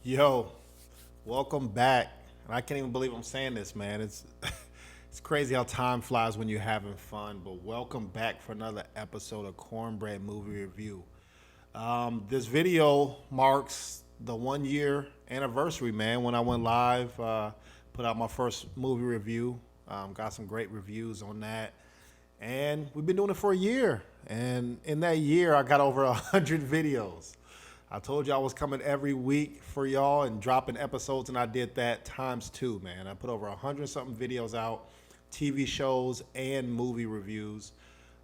Yo, welcome back. And I can't even believe I'm saying this, man. It's it's crazy how time flies when you're having fun. But welcome back for another episode of Cornbread Movie Review. This video marks the 1 year anniversary, man, when I went live, put out my first movie review. Got some great reviews on that. And we've been doing it for a year. And in that year, I got over 100 videos. I told you I was coming every week for y'all and dropping episodes, and I did that times two, man. I put over 100 something videos out, TV shows and movie reviews.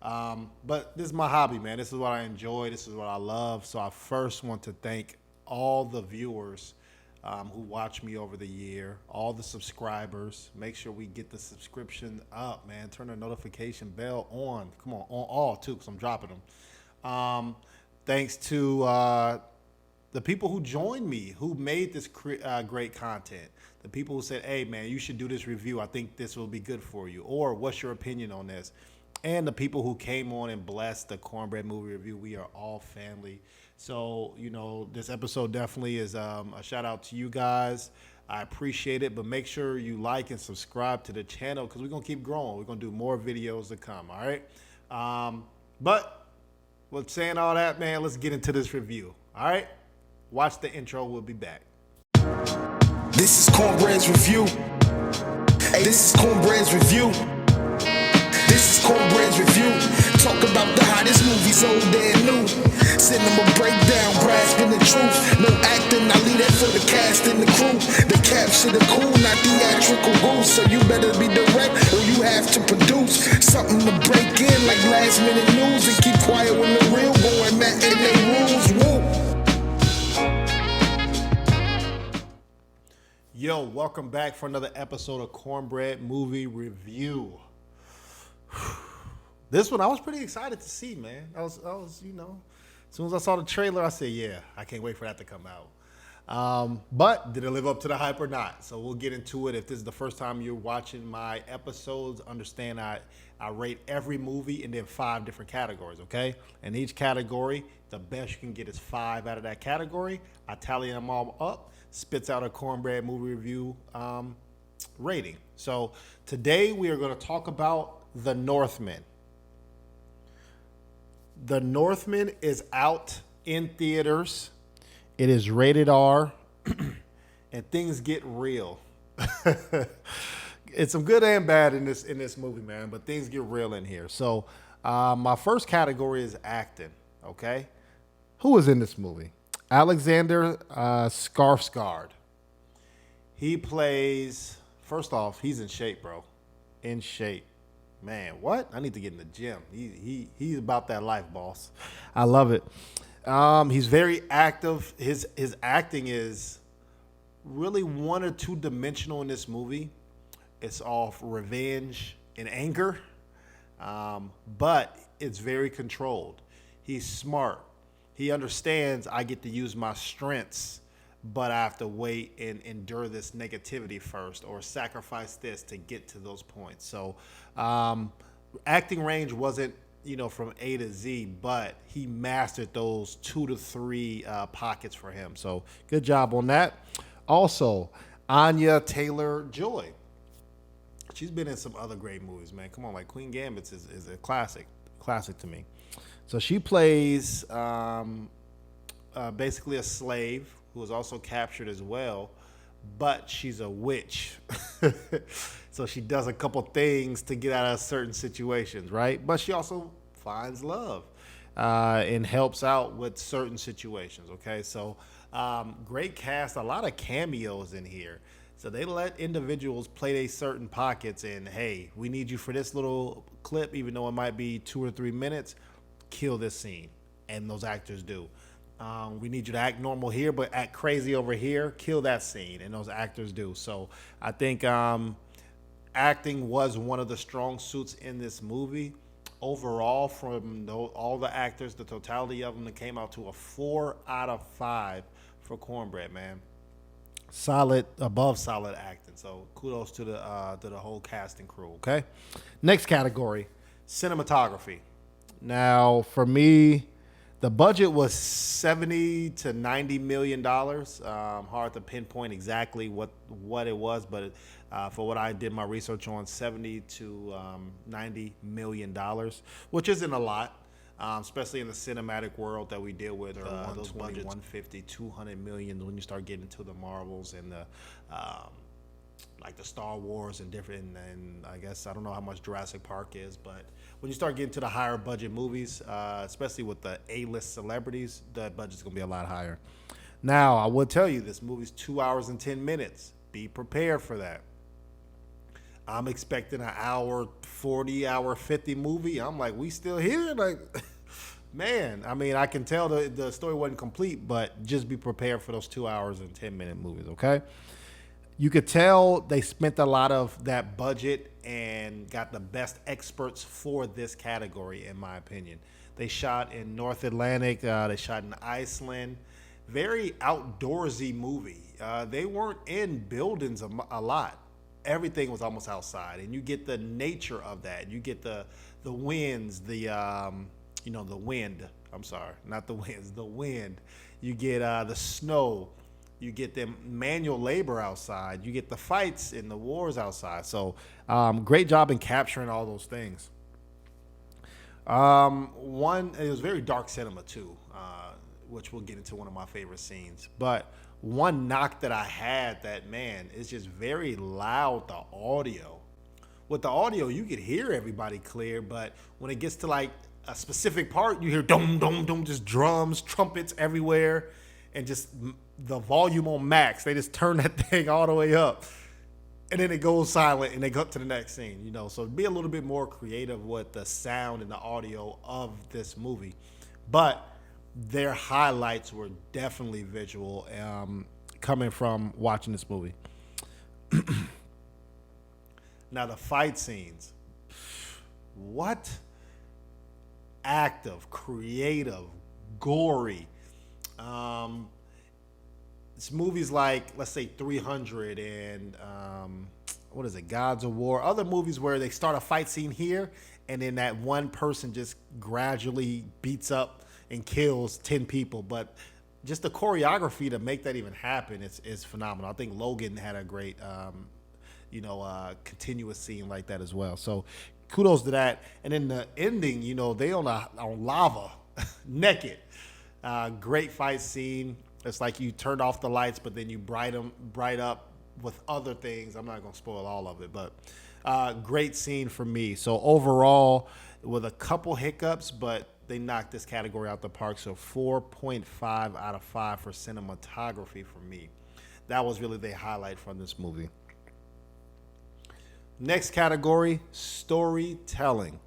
But this is my hobby, man. This is what I enjoy. This is what I love. So I first want to thank all the viewers who watch me over the year, all the subscribers. Make sure we get the subscription up, man. Turn the notification bell on. Come on all too, because I'm dropping them. Thanks to the people who joined me, who made this great content. The people who said, hey, man, you should do this review. I think this will be good for you. Or what's your opinion on this? And the people who came on and blessed the Cornbread Movie Review. We are all family. So, this episode definitely is a shout out to you guys. I appreciate it, but make sure you like and subscribe to the channel because we're going to keep growing. We're going to do more videos to come, all right? But with saying all that, man, let's get into this review, all right? Watch the intro. We'll be back. This is Cornbread's review. Hey, this is Cornbread's review. This is Cornbread's review. Talk about the hottest movies, old and new. Cinema breakdown, grasping the truth. No acting, I leave that for the cast and the crew. They capture the cool, not theatrical rules. So you better be direct or you have to produce something to break in like last minute news and keep quiet when the real going mad and they rules. Woo. Yo, welcome back for another episode of Cornbread Movie Review. This one I was pretty excited to see, man. I was, as soon as I saw the trailer, I said, yeah, I can't wait for that to come out. But did it live up to the hype or not? So we'll get into it. If this is the first time you're watching my episodes, understand I rate every movie in then 5 different categories, okay? And each category, the best you can get is 5 out of that category. I tally them all up, spits out a Cornbread Movie Review rating. So today we are going to talk about The Northman. The Northman is out in theaters. It is rated R, and things get real. It's some good and bad in this movie, man. But things get real in here. So, my first category is acting. Okay, who is in this movie? Alexander Skarsgård. He plays. First off, he's in shape, bro. In shape. Man, what? I need to get in the gym. He's about that life, boss. I love it. He's very active. His acting is really one or two dimensional in this movie. It's all revenge and anger, but it's very controlled. He's smart. He understands I get to use my strengths, but I have to wait and endure this negativity first or sacrifice this to get to those points. So acting range wasn't, from A to Z, but he mastered those 2 to 3 pockets for him. So good job on that. Also, Anya Taylor-Joy. She's been in some other great movies, man. Come on, like Queen Gambit is a classic to me. So she plays basically a slave who was also captured as well, but she's a witch. So she does a couple things to get out of certain situations, right? But she also finds love and helps out with certain situations, okay? So great cast, a lot of cameos in here. So they let individuals play their certain pockets and, hey, we need you for this little clip, even though it might be 2 or 3 minutes, kill this scene. And those actors do. We need you to act normal here, but act crazy over here. Kill that scene, and those actors do. So I think acting was one of the strong suits in this movie. Overall, from all the actors, the totality of them, that came out to a 4 out of 5 for Cornbread, man. Solid, above solid acting. So kudos to the whole cast and crew. Okay, next category, cinematography. Now, for me, The budget was 70 to 90 million dollars. Hard to pinpoint exactly what it was, but for what I did my research on, 70 to 90 million dollars, which isn't a lot, especially in the cinematic world that we deal with. Those budgets 150, 200 million when you start getting into the Marvels and the like the Star Wars and different, and I guess I don't know how much Jurassic Park is, but when you start getting to the higher budget movies, especially with the A-list celebrities, the budget's gonna be a lot higher. Now, I will tell you, this movie's 2 hours and 10 minutes. Be prepared for that. I'm expecting an hour 40, hour 50 movie. I'm like, we still here? Like, man, I mean, I can tell the story wasn't complete, but just be prepared for those 2 hours and 10-minute movies, okay? You could tell they spent a lot of that budget and got the best experts for this category, in my opinion. They shot in North Atlantic. They shot in Iceland. Very outdoorsy movie. They weren't in buildings a lot. Everything was almost outside, and you get the nature of that. You get the winds, the wind. I'm sorry, not the winds, the wind. You get the snow. You get the manual labor outside. You get the fights and the wars outside. So great job in capturing all those things. It was very dark cinema too, which we'll get into one of my favorite scenes. But one knock that I had, that, man, is just very loud, the audio. With the audio, you could hear everybody clear, but when it gets to like a specific part, you hear dum, dum, dum, just drums, trumpets everywhere, and just the volume on max. They just turn that thing all the way up, and then it goes silent, and they go to the next scene. So be a little bit more creative with the sound and the audio of this movie. But their highlights were definitely visual, coming from watching this movie. Now, the fight scenes. What? Active, creative, gory. It's movies like, let's say, 300 and what is it, Gods of War, other movies where they start a fight scene here and then that one person just gradually beats up and kills 10 people. But just the choreography to make that even happen is phenomenal. I think Logan had a great continuous scene like that as well. So kudos to that. And then the ending, they on lava, naked. Great fight scene. It's like you turned off the lights, but then you bright up with other things. I'm not going to spoil all of it, but great scene for me. So overall, with a couple hiccups, but they knocked this category out the park. So 4.5 out of 5 for cinematography for me. That was really the highlight from this movie. Next category, storytelling.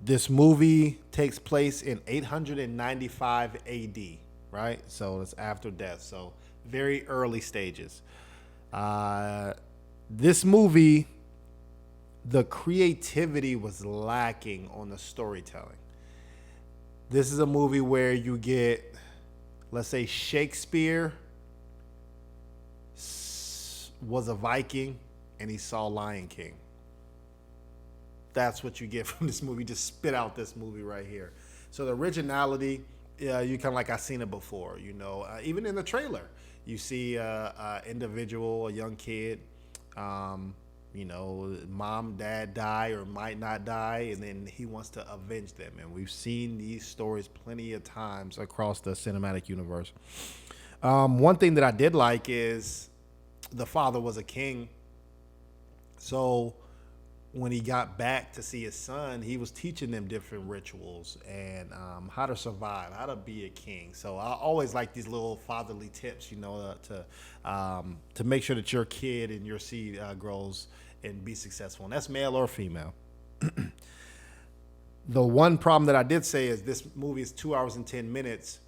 This movie takes place in 895 AD, right? So it's after death. So very early stages. This movie, the creativity was lacking on the storytelling. This is a movie where you get, let's say, Shakespeare was a Viking and he saw Lion King. That's what you get from this movie. Just spit out this movie right here. So the originality, you kind of like I've seen it before. Even in the trailer, you see a individual, a young kid, mom, dad die or might not die, and then he wants to avenge them. And we've seen these stories plenty of times across the cinematic universe. One thing that I did like is the father was a king. So when he got back to see his son, he was teaching them different rituals and how to survive, how to be a king. So I always like these little fatherly tips, to make sure that your kid and your seed grows and be successful. And that's male or female. The one problem that I did say is this movie is 2 hours and 10 minutes,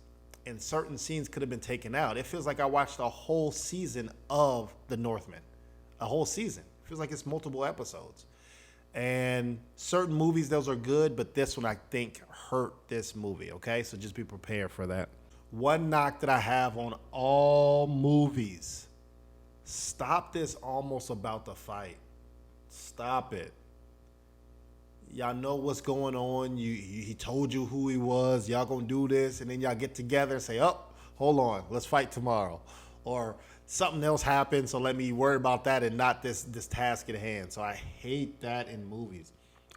and certain scenes could have been taken out. It feels like I watched a whole season of The Northman, a whole season. It feels like it's multiple episodes. And certain movies, those are good, but this one I think hurt this movie, okay? So just be prepared for that. One knock that I have on all movies, stop this almost about the fight. Stop it. Y'all know what's going on. He told you who he was. Y'all gonna do this, and then y'all get together and say, "Oh, hold on, let's fight tomorrow," or something else happened. So let me worry about that and not this task at hand. So I hate that in movies.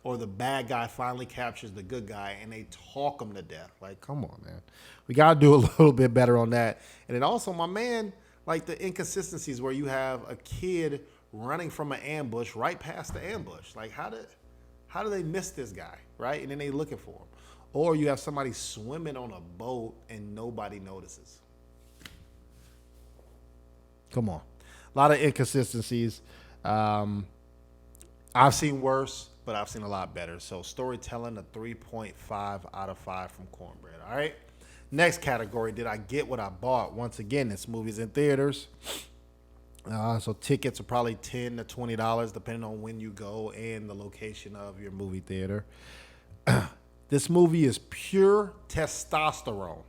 Or the bad guy finally captures the good guy and they talk him to death. Like, come on, man. We gotta do a little bit better on that. And then also, my man, like the inconsistencies where you have a kid running from an ambush right past the ambush. Like, how do they miss this guy, right? And then they looking for him. Or you have somebody swimming on a boat and nobody notices. Come on. A lot of inconsistencies. I've seen worse, but I've seen a lot better. So storytelling, a 3.5 out of 5 from Cornbread. All right. Next category, did I get what I bought? Once again, this movie's in theaters. So tickets are probably $10 to $20 depending on when you go and the location of your movie theater. This movie is pure testosterone.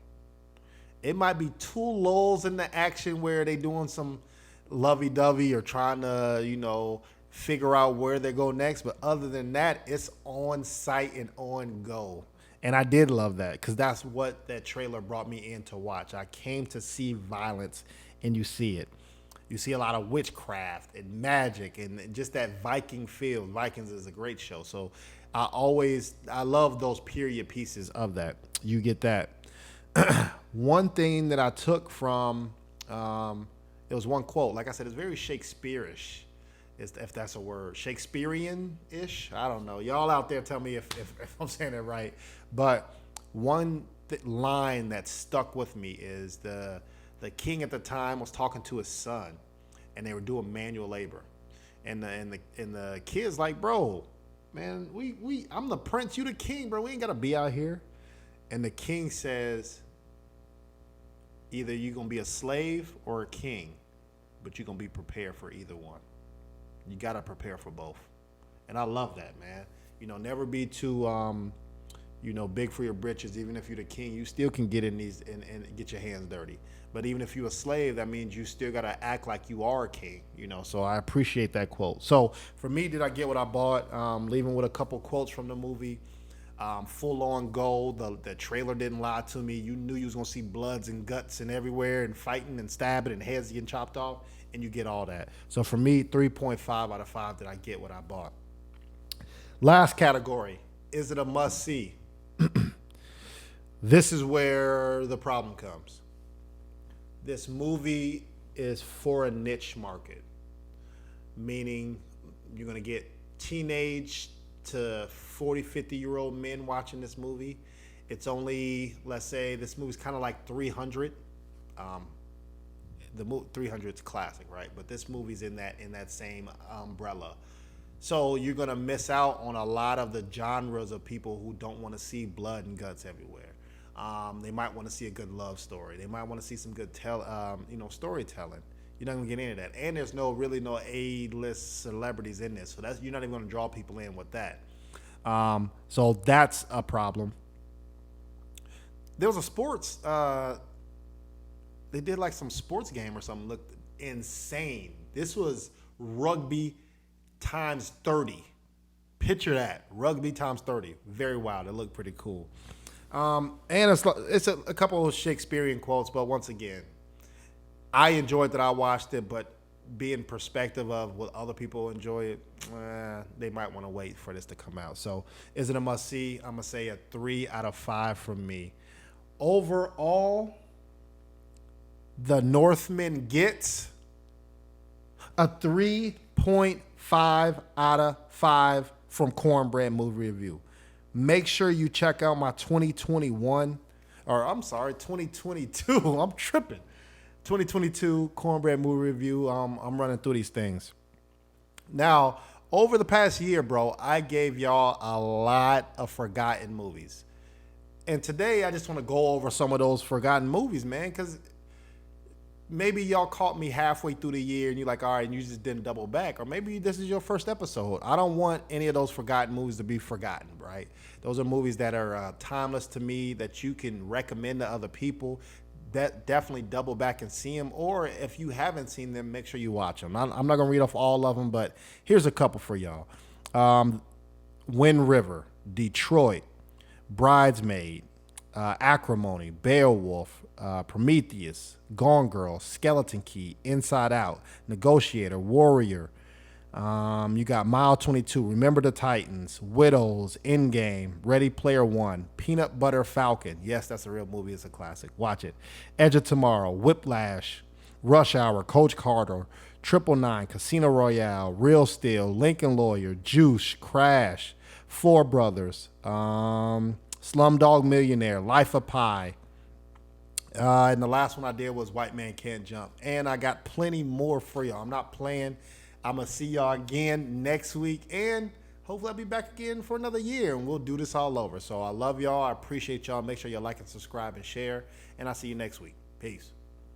It might be two lulls in the action where they doing some lovey-dovey or trying to, figure out where they go next. But other than that, it's on site and on go. And I did love that because that's what that trailer brought me in to watch. I came to see violence, and you see it. You see a lot of witchcraft and magic and just that Viking feel. Vikings is a great show. So I love those period pieces of that. You get that. One thing that I took from it was one quote. Like I said, it's very Shakespeare-ish, if that's a word. Shakespearean-ish. I don't know. Y'all out there tell me if I'm saying it right. But one line that stuck with me is the king at the time was talking to his son, and they were doing manual labor, and the kid's like, "Bro, man, I'm the prince, you the king, bro. We ain't gotta be out here." And the king says, "Either you're gonna be a slave or a king, but you're gonna be prepared for either one. You gotta prepare for both." And I love that, man. Never be too big for your britches. Even if you're the king, you still can get in these and get your hands dirty. But even if you're a slave, that means you still got to act like you are a king, So I appreciate that quote. So for me, did I get what I bought? Leaving with a couple quotes from the movie. Full on gold. The trailer didn't lie to me. You knew you was going to see bloods and guts and everywhere and fighting and stabbing and heads getting chopped off. And you get all that. So for me, 3.5 out of 5 did I get what I bought. Last category. Is it a must see? This is where the problem comes. This movie is for a niche market, meaning you're going to get teenage to 40, 50-year-old men watching this movie. It's only, let's say, this movie's kind of like 300. The 300 is classic, right? But this movie's in that same umbrella. So you're going to miss out on a lot of the genres of people who don't want to see blood and guts everywhere. They might want to see a good love story. They might want to see some good storytelling. You're not going to get into that. And there's no A-list celebrities in this. So you're not even going to draw people in with that. So that's a problem. There was a sports, they did like some sports game or something. Looked insane. This was rugby times 30. Picture that. Rugby times 30. Very wild. It looked pretty cool. And it's a couple of Shakespearean quotes, but once again, I enjoyed that I watched it, but being perspective of what other people enjoy it, they might want to wait for this to come out. So is it a must see? I'm going to say a 3 out of 5 from me. Overall, the Northman gets a 3.5 out of 5 from Cornbread Movie Review. Make sure you check out my 2022. I'm tripping. 2022 Cornbread Movie Review. I'm running through these things. Now, over the past year, bro, I gave y'all a lot of forgotten movies. And today, I just want to go over some of those forgotten movies, man, because maybe y'all caught me halfway through the year and you're like, all right, and you just didn't double back. Or maybe this is your first episode. I don't want any of those forgotten movies to be forgotten, right? Those are movies that are timeless to me, that you can recommend to other people. That definitely double back and see them. Or if you haven't seen them, make sure you watch them. I'm not going to read off all of them, but here's a couple for y'all. Wind River, Detroit, Bridesmaid, Acrimony, Beowulf, Prometheus, Gone Girl, Skeleton Key, Inside Out, Negotiator, Warrior. You got Mile 22, Remember the Titans, Widows, Endgame, Ready Player One, Peanut Butter Falcon. Yes, that's a real movie. It's a classic. Watch it. Edge of Tomorrow, Whiplash, Rush Hour, Coach Carter, Triple Nine, Casino Royale, Real Steel, Lincoln Lawyer, Juice, Crash, Four Brothers, Slumdog Millionaire, Life of Pi. And the last one I did was White Man Can't Jump. And I got plenty more for y'all. I'm not playing. I'm going to see y'all again next week. And hopefully I'll be back again for another year. And we'll do this all over. So I love y'all. I appreciate y'all. Make sure you like and subscribe and share. And I'll see you next week. Peace.